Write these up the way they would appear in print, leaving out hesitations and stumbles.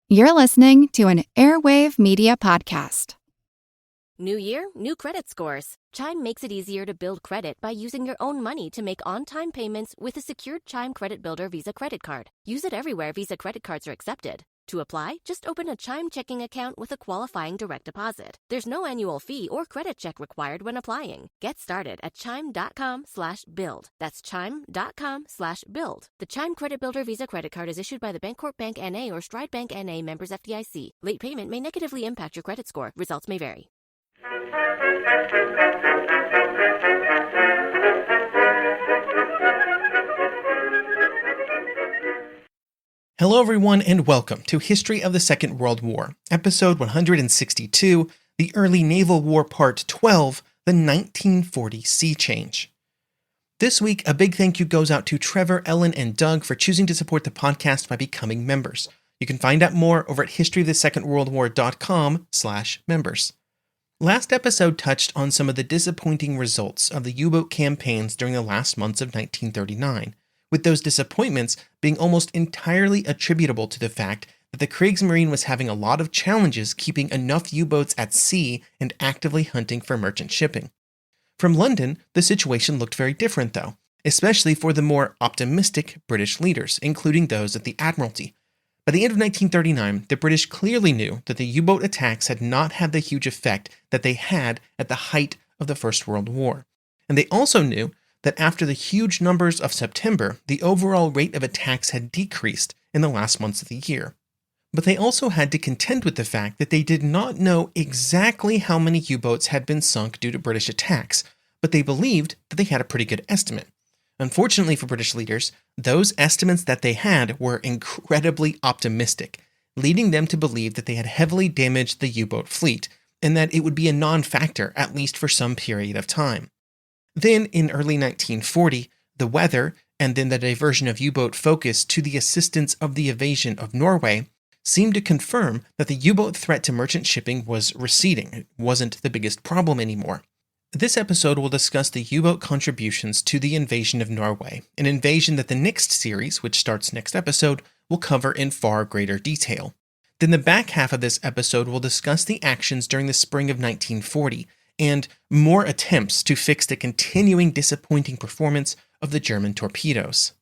You're listening to an Airwave Media podcast. New year, new credit scores. Chime makes it easier to build credit by using your own money to make on-time payments with a secured Chime Credit Builder Visa credit card. Use it everywhere Visa credit cards are accepted. To apply, just open a Chime checking account with a qualifying direct deposit. There's no annual fee or credit check required when applying. Get started at chime.com/build. That's chime.com/build. The Chime Credit Builder Visa credit card is issued by the Bancorp Bank N.A. or Stride Bank N.A. members FDIC. Late payment may negatively impact your credit score. Results may vary. Hello everyone and welcome to History of the Second World War, episode 162, The Early Naval War Part 12, The 1940 Sea Change. This week, a big thank you goes out to Trevor, Ellen, and Doug for choosing to support the podcast by becoming members. You can find out more over at historyofthesecondworldwar.com/members. Last episode touched on some of the disappointing results of the U-boat campaigns during the last months of 1939, with those disappointments being almost entirely attributable to the fact that the Kriegsmarine was having a lot of challenges keeping enough U-boats at sea and actively hunting for merchant shipping. From London, the situation looked very different though, especially for the more optimistic British leaders, including those at the Admiralty. By the end of 1939, the British clearly knew that the U-boat attacks had not had the huge effect that they had at the height of the First World War. And they also knew that after the huge numbers of September, the overall rate of attacks had decreased in the last months of the year. But they also had to contend with the fact that they did not know exactly how many U-boats had been sunk due to British attacks, but they believed that they had a pretty good estimate. Unfortunately for British leaders, those estimates that they had were incredibly optimistic, leading them to believe that they had heavily damaged the U-boat fleet, and that it would be a non-factor at least for some period of time. Then, in early 1940, the weather, and then the diversion of U-boat focus to the assistance of the invasion of Norway, seemed to confirm that the U-boat threat to merchant shipping was receding. It wasn't the biggest problem anymore. This episode will discuss the U-boat contributions to the invasion of Norway, an invasion that the next series, which starts next episode, will cover in far greater detail. Then the back half of this episode will discuss the actions during the spring of 1940, and more attempts to fix the continuing disappointing performance of the German torpedoes.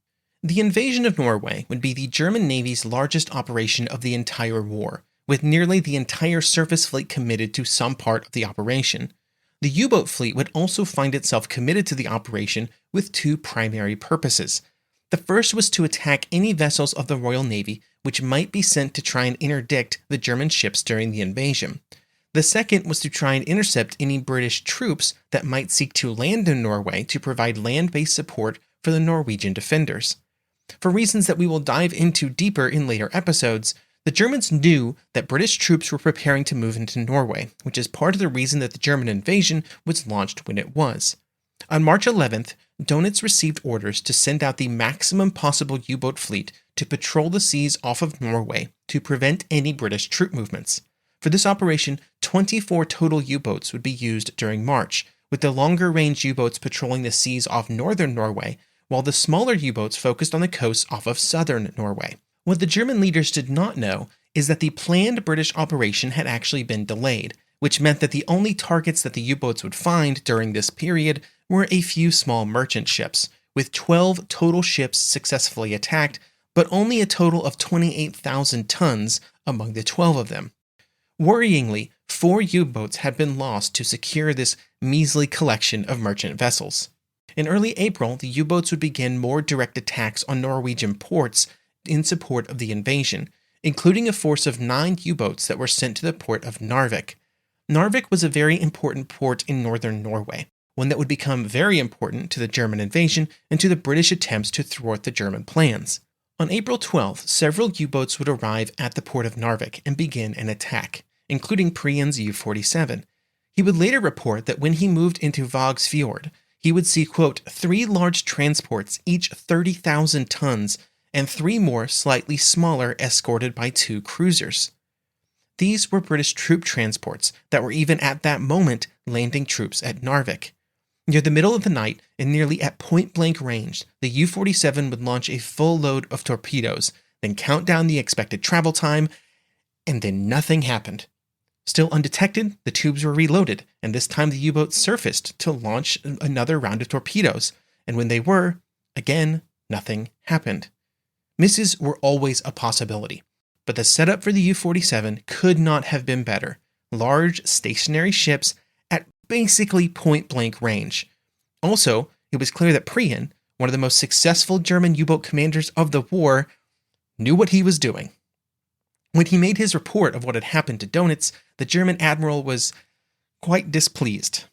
The invasion of Norway would be the German Navy's largest operation of the entire war, with nearly the entire surface fleet committed to some part of the operation. The U-boat fleet would also find itself committed to the operation with two primary purposes. The first was to attack any vessels of the Royal Navy which might be sent to try and interdict the German ships during the invasion. The second was to try and intercept any British troops that might seek to land in Norway to provide land-based support for the Norwegian defenders. For reasons that we will dive into deeper in later episodes, the Germans knew that British troops were preparing to move into Norway, which is part of the reason that the German invasion was launched when it was. On March 11th, Dönitz received orders to send out the maximum possible U-boat fleet to patrol the seas off of Norway to prevent any British troop movements. For this operation, 24 total U-boats would be used during March, with the longer-range U-boats patrolling the seas off northern Norway, while the smaller U-boats focused on the coasts off of southern Norway. What the German leaders did not know is that the planned British operation had actually been delayed, which meant that the only targets that the U-boats would find during this period were a few small merchant ships, with 12 total ships successfully attacked, but only a total of 28,000 tons among the 12 of them. Worryingly, 4 U-boats had been lost to secure this measly collection of merchant vessels. In early April, the U-boats would begin more direct attacks on Norwegian ports in support of the invasion, including a force of 9 U-boats that were sent to the port of Narvik. Narvik was a very important port in northern Norway, one that would become very important to the German invasion and to the British attempts to thwart the German plans. On April 12th, several U-boats would arrive at the port of Narvik and begin an attack, including Prien's U-47. He would later report that when he moved into Vaghs Fjord, he would see, quote, 3 large transports, each 30,000 tons, and 3 more slightly smaller escorted by 2 cruisers. These were British troop transports that were even at that moment landing troops at Narvik. Near the middle of the night, and nearly at point-blank range, the U-47 would launch a full load of torpedoes, then count down the expected travel time, and then nothing happened. Still undetected, the tubes were reloaded, and this time the U-boat surfaced to launch another round of torpedoes, and when they were, again, nothing happened. Misses were always a possibility, but the setup for the U-47 could not have been better. Large, stationary ships at basically point-blank range. Also, it was clear that Prien, one of the most successful German U-boat commanders of the war, knew what he was doing. When he made his report of what had happened to Dönitz, the German admiral was quite displeased.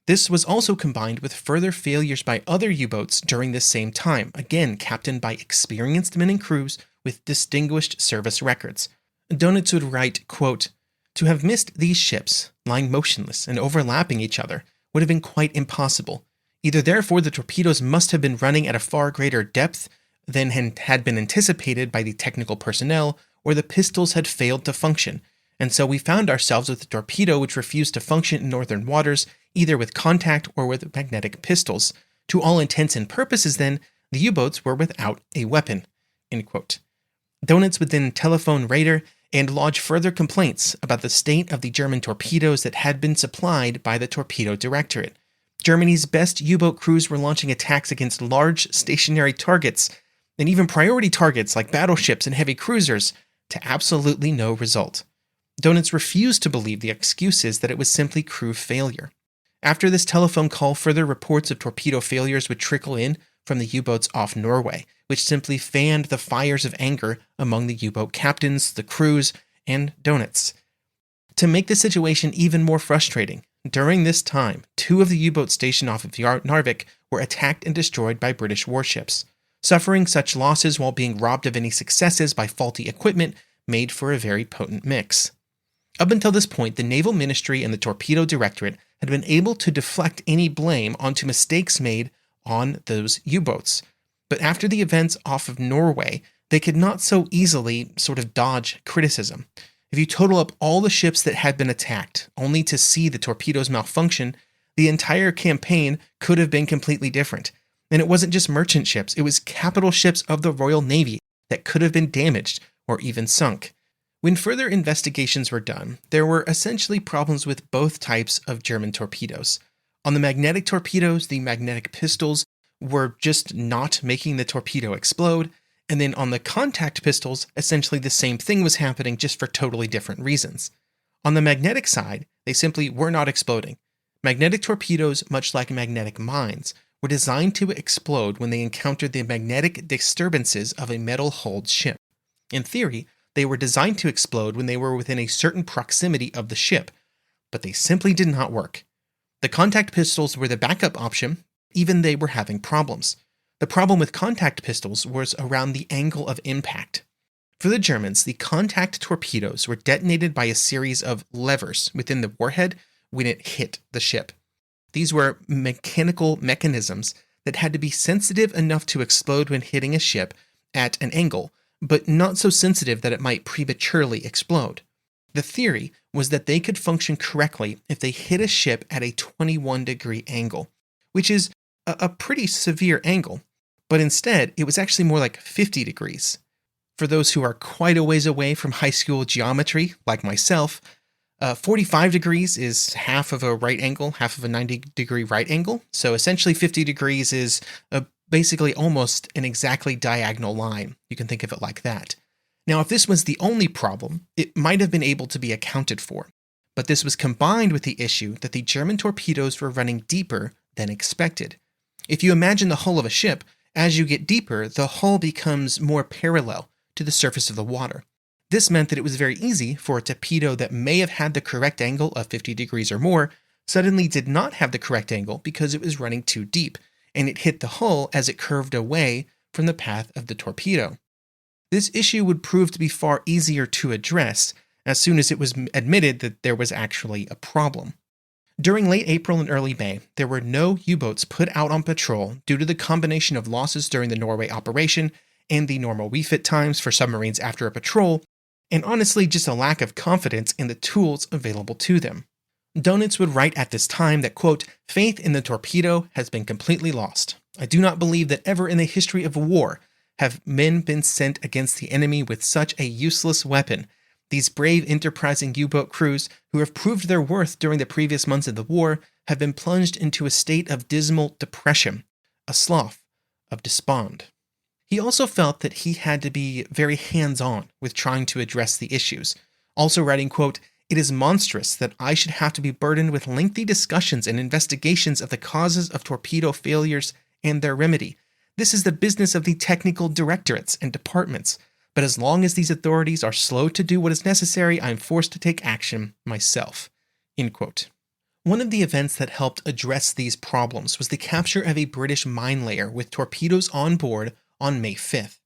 This was also combined with further failures by other U-boats during this same time, again captained by experienced men and crews with distinguished service records. Dönitz would write, quote, "To have missed these ships, lying motionless and overlapping each other, would have been quite impossible. Either therefore the torpedoes must have been running at a far greater depth than had been anticipated by the technical personnel, or the pistols had failed to function, and so we found ourselves with a torpedo which refused to function in northern waters, either with contact or with magnetic pistols. To all intents and purposes, then, the U-boats were without a weapon." End quote. Dönitz would then telephone Raeder and lodge further complaints about the state of the German torpedoes that had been supplied by the Torpedo Directorate. Germany's best U-boat crews were launching attacks against large stationary targets, and even priority targets like battleships and heavy cruisers, to absolutely no result. Dönitz refused to believe the excuses that it was simply crew failure. After this telephone call, further reports of torpedo failures would trickle in from the U-boats off Norway, which simply fanned the fires of anger among the U-boat captains, the crews, and Dönitz. To make the situation even more frustrating, during this time, 2 of the U-boats stationed off of Narvik were attacked and destroyed by British warships. Suffering such losses while being robbed of any successes by faulty equipment made for a very potent mix. Up until this point, the Naval Ministry and the Torpedo Directorate had been able to deflect any blame onto mistakes made on those U-boats. But after the events off of Norway, they could not so easily sort of dodge criticism. If you total up all the ships that had been attacked, only to see the torpedoes malfunction, the entire campaign could have been completely different. And it wasn't just merchant ships, it was capital ships of the Royal Navy that could have been damaged or even sunk. When further investigations were done, there were essentially problems with both types of German torpedoes. On the magnetic torpedoes, the magnetic pistols were just not making the torpedo explode, and then on the contact pistols, essentially the same thing was happening just for totally different reasons. On the magnetic side, they simply were not exploding. Magnetic torpedoes, much like magnetic mines, were designed to explode when they encountered the magnetic disturbances of a metal-hulled ship. In theory, they were designed to explode when they were within a certain proximity of the ship, but they simply did not work. The contact pistols were the backup option, even they were having problems. The problem with contact pistols was around the angle of impact. For the Germans, the contact torpedoes were detonated by a series of levers within the warhead when it hit the ship. These were mechanical mechanisms that had to be sensitive enough to explode when hitting a ship at an angle, but not so sensitive that it might prematurely explode. The theory was that they could function correctly if they hit a ship at a 21-degree angle, which is a pretty severe angle, but instead it was actually more like 50 degrees. For those who are quite a ways away from high school geometry, like myself, 45 degrees is half of a right angle, half of a 90-degree right angle. So essentially 50 degrees is basically almost an exactly diagonal line. You can think of it like that. Now, if this was the only problem, it might have been able to be accounted for. But this was combined with the issue that the German torpedoes were running deeper than expected. If you imagine the hull of a ship, as you get deeper, the hull becomes more parallel to the surface of the water. This meant that it was very easy for a torpedo that may have had the correct angle of 50 degrees or more suddenly did not have the correct angle because it was running too deep, and it hit the hull as it curved away from the path of the torpedo. This issue would prove to be far easier to address as soon as it was admitted that there was actually a problem. During late April and early May, there were no U-boats put out on patrol due to the combination of losses during the Norway operation and the normal refit times for submarines after a patrol, and honestly just a lack of confidence in the tools available to them. Dönitz would write at this time that, quote, "Faith in the torpedo has been completely lost. I do not believe that ever in the history of war have men been sent against the enemy with such a useless weapon, These brave, enterprising U-boat crews, who have proved their worth during the previous months of the war, have been plunged into a state of dismal depression, a slough of despond. He also felt that he had to be very hands-on with trying to address the issues, also writing, quote, "It is monstrous that I should have to be burdened with lengthy discussions and investigations of the causes of torpedo failures and their remedy. This is the business of the technical directorates and departments. But as long as these authorities are slow to do what is necessary, I am forced to take action myself." End quote. One of the events that helped address these problems was the capture of a British mine layer with torpedoes on board on May 5th.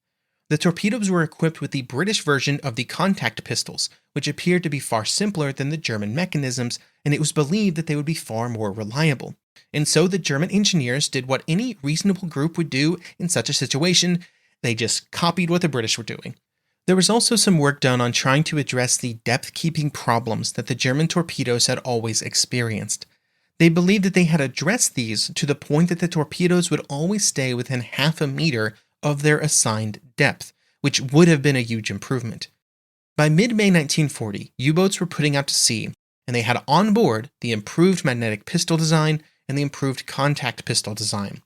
The torpedoes were equipped with the British version of the contact pistols, which appeared to be far simpler than the German mechanisms, and it was believed that they would be far more reliable. And so the German engineers did what any reasonable group would do in such a situation. They just copied what the British were doing. There was also some work done on trying to address the depth-keeping problems that the German torpedoes had always experienced. They believed that they had addressed these to the point that the torpedoes would always stay within half a meter of their assigned depth, which would have been a huge improvement. By mid-May 1940, U-boats were putting out to sea, and they had on board the improved magnetic pistol design and the improved contact pistol design.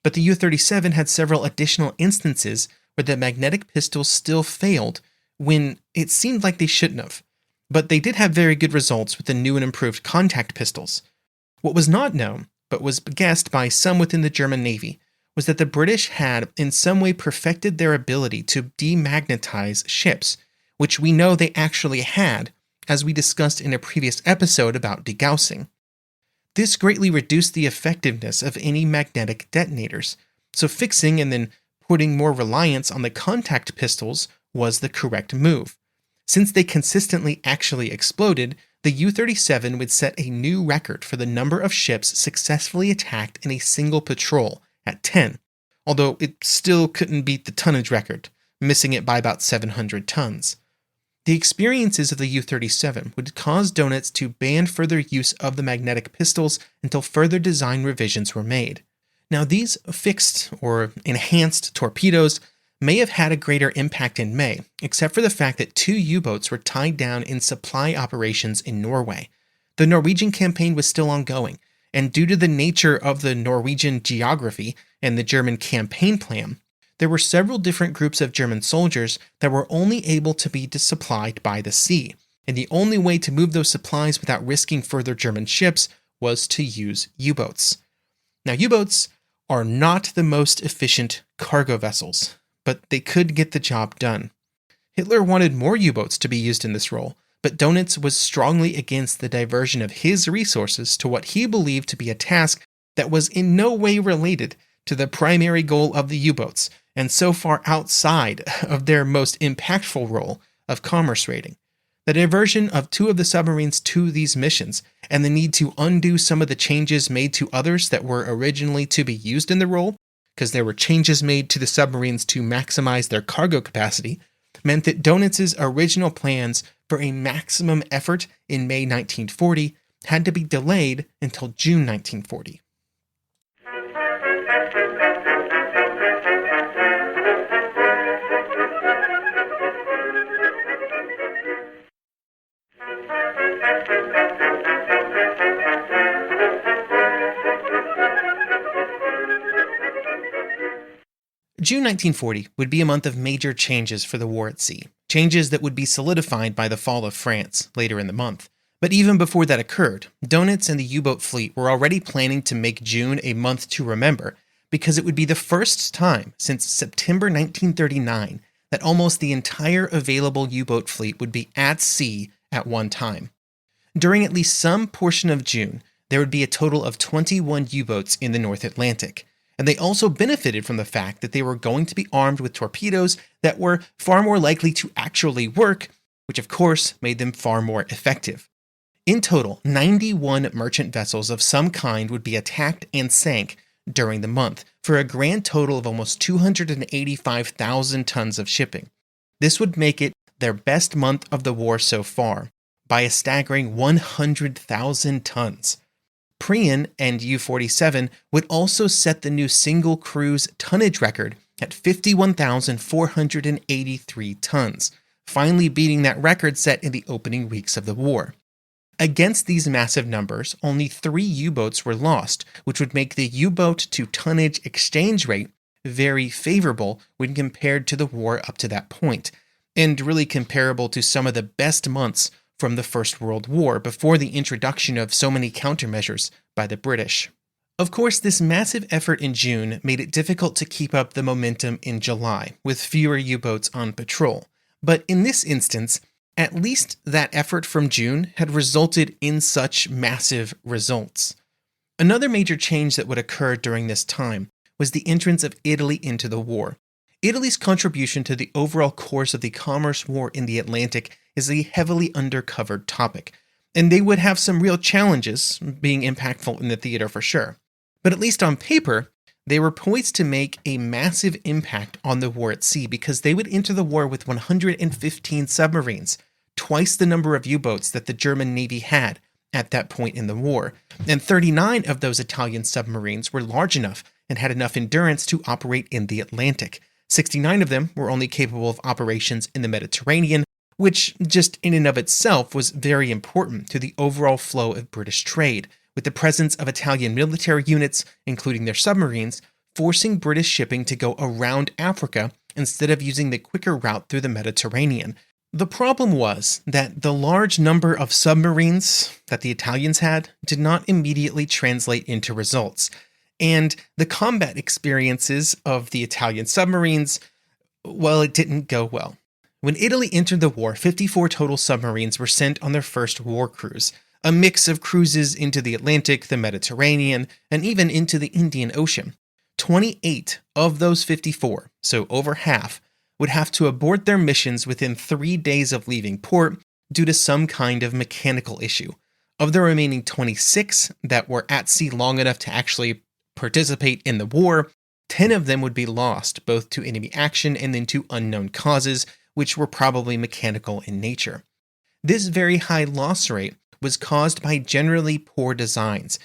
But the U-37 had several additional instances where the magnetic pistols still failed when it seemed like they shouldn't have. But they did have very good results with the new and improved contact pistols. What was not known, but was guessed by some within the German Navy, was that the British had in some way perfected their ability to demagnetize ships, which we know they actually had, as we discussed in a previous episode about degaussing. This greatly reduced the effectiveness of any magnetic detonators, so fixing and then putting more reliance on the contact pistols was the correct move. Since they consistently actually exploded, the U-37 would set a new record for the number of ships successfully attacked in a single patrol at 10, although it still couldn't beat the tonnage record, missing it by about 700 tons. The experiences of the U-37 would cause Dönitz to ban further use of the magnetic pistols until further design revisions were made. Now, these fixed or enhanced torpedoes may have had a greater impact in May, except for the fact that 2 U-boats were tied down in supply operations in Norway. The Norwegian campaign was still ongoing, and due to the nature of the Norwegian geography and the German campaign plan, there were several different groups of German soldiers that were only able to be supplied by the sea, and the only way to move those supplies without risking further German ships was to use U-boats. Now, U-boats are not the most efficient cargo vessels, but they could get the job done. Hitler wanted more U-boats to be used in this role, but Dönitz was strongly against the diversion of his resources to what he believed to be a task that was in no way related to the primary goal of the U-boats, and so far outside of their most impactful role of commerce raiding. The diversion of 2 of the submarines to these missions, and the need to undo some of the changes made to others that were originally to be used in the role, because there were changes made to the submarines to maximize their cargo capacity, meant that Dönitz's original plans for a maximum effort in May 1940 had to be delayed until June 1940. June 1940 would be a month of major changes for the war at sea, changes that would be solidified by the fall of France later in the month. But even before that occurred, Dönitz and the U-boat fleet were already planning to make June a month to remember, because it would be the first time since September 1939 that almost the entire available U-boat fleet would be at sea at one time. During at least some portion of June, there would be a total of 21 U-boats in the North Atlantic. And they also benefited from the fact that they were going to be armed with torpedoes that were far more likely to actually work, which of course made them far more effective. In total, 91 merchant vessels of some kind would be attacked and sank during the month, for a grand total of almost 285,000 tons of shipping. This would make it their best month of the war so far, by a staggering 100,000 tons. Prion and U-47 would also set the new single cruise tonnage record at 51,483 tons, finally beating that record set in the opening weeks of the war. Against these massive numbers, only 3 U-boats were lost, which would make the U-boat to tonnage exchange rate very favorable when compared to the war up to that point, and really comparable to some of the best months from the First World War before the introduction of so many countermeasures by the British. Of course, this massive effort in June made it difficult to keep up the momentum in July, with fewer U-boats on patrol. But in this instance, at least that effort from June had resulted in such massive results. Another major change that would occur during this time was the entrance of Italy into the war. Italy's contribution to the overall course of the commerce war in the Atlantic is a heavily undercovered topic, and they would have some real challenges, being impactful in the theater for sure. But at least on paper, they were poised to make a massive impact on the war at sea because they would enter the war with 115 submarines, twice the number of U-boats that the German Navy had at that point in the war, and 39 of those Italian submarines were large enough and had enough endurance to operate in the Atlantic. 69 of them were only capable of operations in the Mediterranean, which just in and of itself was very important to the overall flow of British trade, with the presence of Italian military units, including their submarines, forcing British shipping to go around Africa instead of using the quicker route through the Mediterranean. The problem was that the large number of submarines that the Italians had did not immediately translate into results, and the combat experiences of the Italian submarines, well, it didn't go well. When Italy entered the war, 54 total submarines were sent on their first war cruise, a mix of cruises into the Atlantic, the Mediterranean, and even into the Indian Ocean. 28 of those 54, so over half, would have to abort their missions within 3 days of leaving port due to some kind of mechanical issue. Of the remaining 26 that were at sea long enough to actually participate in the war, 10 of them would be lost, both to enemy action and then to unknown causes, which were probably mechanical in nature. This very high loss rate was caused by generally poor designs,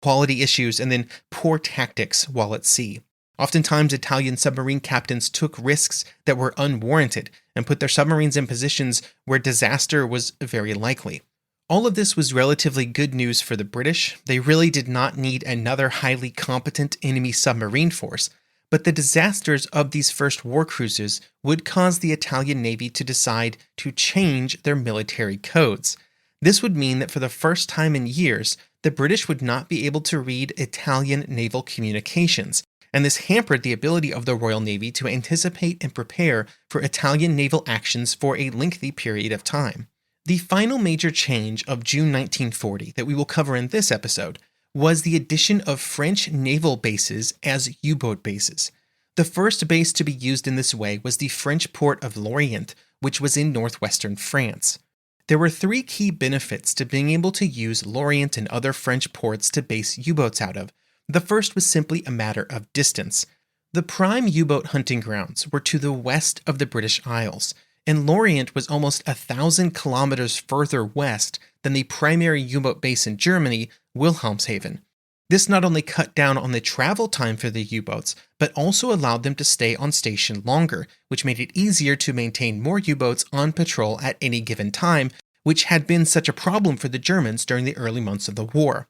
quality issues, and then poor tactics while at sea. Oftentimes, Italian submarine captains took risks that were unwarranted and put their submarines in positions where disaster was very likely. All of this was relatively good news for the British. They really did not need another highly competent enemy submarine force, but the disasters of these first war cruises would cause the Italian Navy to decide to change their military codes. This would mean that for the first time in years, the British would not be able to read Italian naval communications, and this hampered the ability of the Royal Navy to anticipate and prepare for Italian naval actions for a lengthy period of time. The final major change of June 1940 that we will cover in this episode was the addition of French naval bases as U-boat bases. The first base to be used in this way was the French port of Lorient, which was in northwestern France. There were 3 key benefits to being able to use Lorient and other French ports to base U-boats out of. The first was simply a matter of distance. The prime U-boat hunting grounds were to the west of the British Isles, and Lorient was almost 1,000 kilometers further west than the primary U-boat base in Germany, Wilhelmshaven. This not only cut down on the travel time for the U-boats, but also allowed them to stay on station longer, which made it easier to maintain more U-boats on patrol at any given time, which had been such a problem for the Germans during the early months of the war.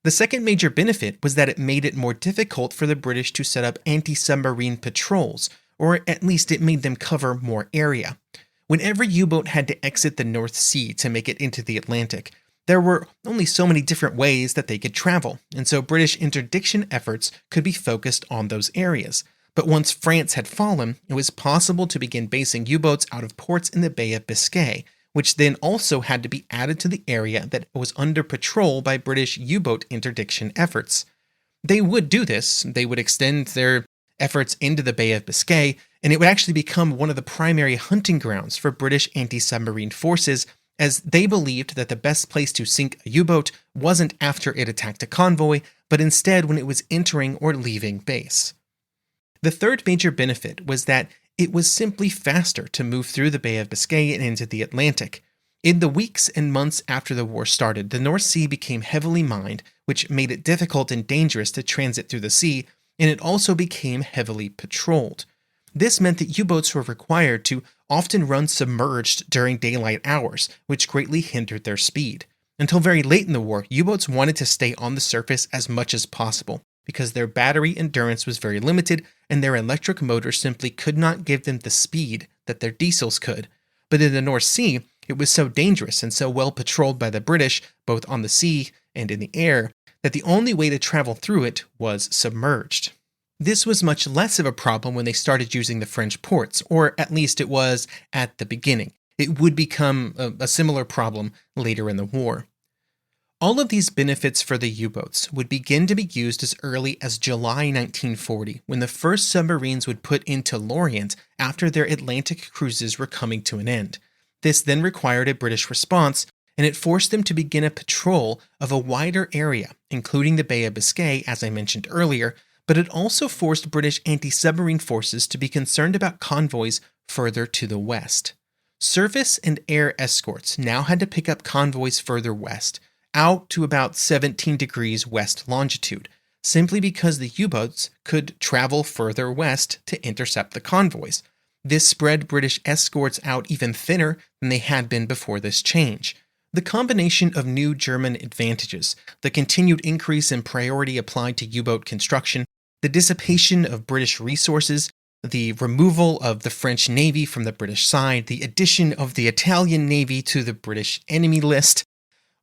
The second major benefit was that it made it more difficult for the British to set up anti-submarine patrols, or at least it made them cover more area. When every U-boat had to exit the North Sea to make it into the Atlantic, there were only so many different ways that they could travel, and so British interdiction efforts could be focused on those areas. But once France had fallen, it was possible to begin basing U-boats out of ports in the Bay of Biscay, which then also had to be added to the area that was under patrol by British U-boat interdiction efforts. They would do this. They would extend their efforts into the Bay of Biscay, and it would actually become one of the primary hunting grounds for British anti-submarine forces, as they believed that the best place to sink a U-boat wasn't after it attacked a convoy, but instead when it was entering or leaving base. The third major benefit was that it was simply faster to move through the Bay of Biscay and into the Atlantic. In the weeks and months after the war started, the North Sea became heavily mined, which made it difficult and dangerous to transit through the sea, and it also became heavily patrolled. This meant that U-boats were required to often run submerged during daylight hours, which greatly hindered their speed. Until very late in the war, U-boats wanted to stay on the surface as much as possible, because their battery endurance was very limited and their electric motors simply could not give them the speed that their diesels could. But in the North Sea, it was so dangerous and so well patrolled by the British, both on the sea and in the air, that the only way to travel through it was submerged. This was much less of a problem when they started using the French ports, or at least it was at the beginning. It would become a similar problem later in the war. All of these benefits for the U-boats would begin to be used as early as July 1940, when the first submarines would put into Lorient after their Atlantic cruises were coming to an end. This then required a British response, and it forced them to begin a patrol of a wider area, including the Bay of Biscay, as I mentioned earlier, but it also forced British anti-submarine forces to be concerned about convoys further to the west. Surface and air escorts now had to pick up convoys further west, out to about 17 degrees west longitude, simply because the U-boats could travel further west to intercept the convoys. This spread British escorts out even thinner than they had been before this change. The combination of new German advantages, the continued increase in priority applied to U-boat construction, the dissipation of British resources, the removal of the French Navy from the British side, the addition of the Italian Navy to the British enemy list,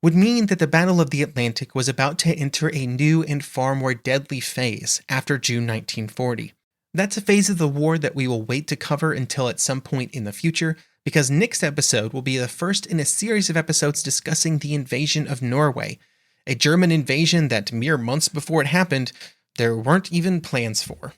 would mean that the Battle of the Atlantic was about to enter a new and far more deadly phase after June 1940. That's a phase of the war that we will wait to cover until at some point in the future, because next episode will be the first in a series of episodes discussing the invasion of Norway, a German invasion that mere months before it happened, there weren't even plans for.